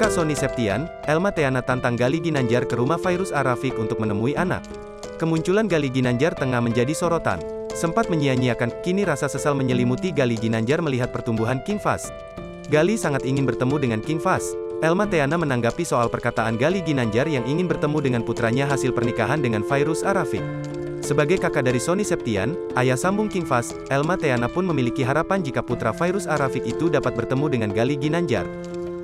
Kakak Sony Septian, Elma Theana tantang Gali Ginanjar ke rumah Fairuz Ar-Rafiq untuk menemui anak. Kemunculan Gali Ginanjar tengah menjadi sorotan. Sempat menyia-nyiakan, kini rasa sesal menyelimuti Gali Ginanjar melihat pertumbuhan King Fahz. Gali sangat ingin bertemu dengan King Fahz. Elma Theana menanggapi soal perkataan Gali Ginanjar yang ingin bertemu dengan putranya hasil pernikahan dengan Fairuz Ar-Rafiq. Sebagai kakak dari Sony Septian, ayah sambung King Fahz, Elma Theana pun memiliki harapan jika putra Fairuz Ar-Rafiq itu dapat bertemu dengan Gali Ginanjar.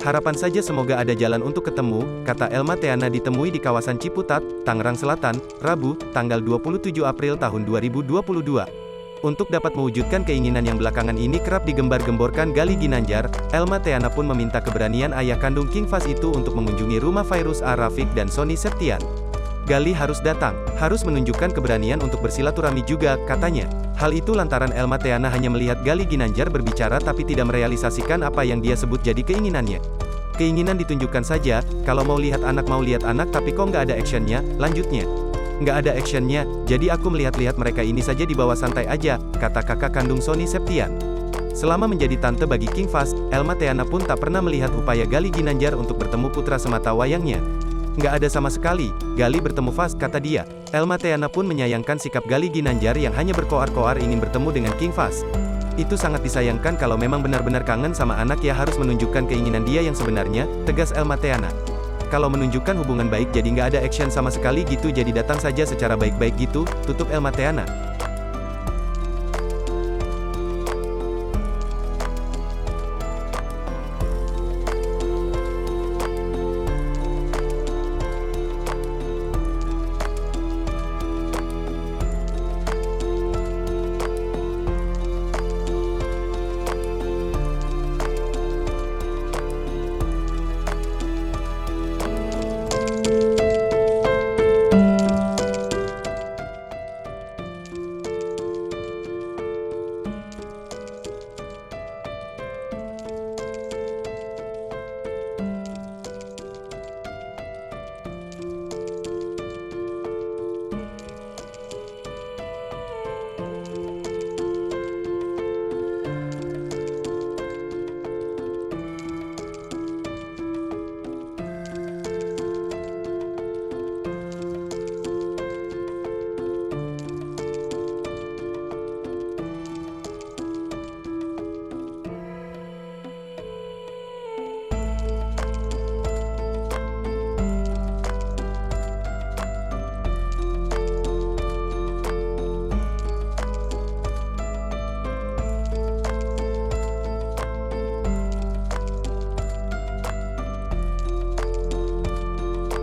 Harapan saja semoga ada jalan untuk ketemu, kata Elma Theana ditemui di kawasan Ciputat, Tangerang Selatan, Rabu, tanggal 27 April tahun 2022. Untuk dapat mewujudkan keinginan yang belakangan ini kerap digembar-gemborkan Gali Ginanjar, Elma Theana pun meminta keberanian ayah kandung King Fahz itu untuk mengunjungi rumah Fairuz Ar-Rafiq dan Sony Septian. Gali harus datang, harus menunjukkan keberanian untuk bersilaturahmi juga, katanya. Hal itu lantaran Elma Theana hanya melihat Gali Ginanjar berbicara tapi tidak merealisasikan apa yang dia sebut jadi keinginannya. Keinginan ditunjukkan saja, kalau mau lihat anak tapi kok nggak ada actionnya, lanjutnya. Nggak ada actionnya, jadi aku melihat-lihat mereka ini saja di bawah santai aja, kata kakak kandung Sony Septian. Selama menjadi tante bagi King Fahz, Elma Theana pun tak pernah melihat upaya Gali Ginanjar untuk bertemu putra semata wayangnya. Nggak ada sama sekali, Gali bertemu Fahz, kata dia. Elma Theana pun menyayangkan sikap Gali Ginanjar yang hanya berkoar-koar ingin bertemu dengan King Fahz. Itu sangat disayangkan kalau memang benar-benar kangen sama anak ya harus menunjukkan keinginan dia yang sebenarnya, tegas Elma Theana. Kalau menunjukkan hubungan baik jadi nggak ada action sama sekali gitu jadi datang saja secara baik-baik gitu, tutup Elma Theana.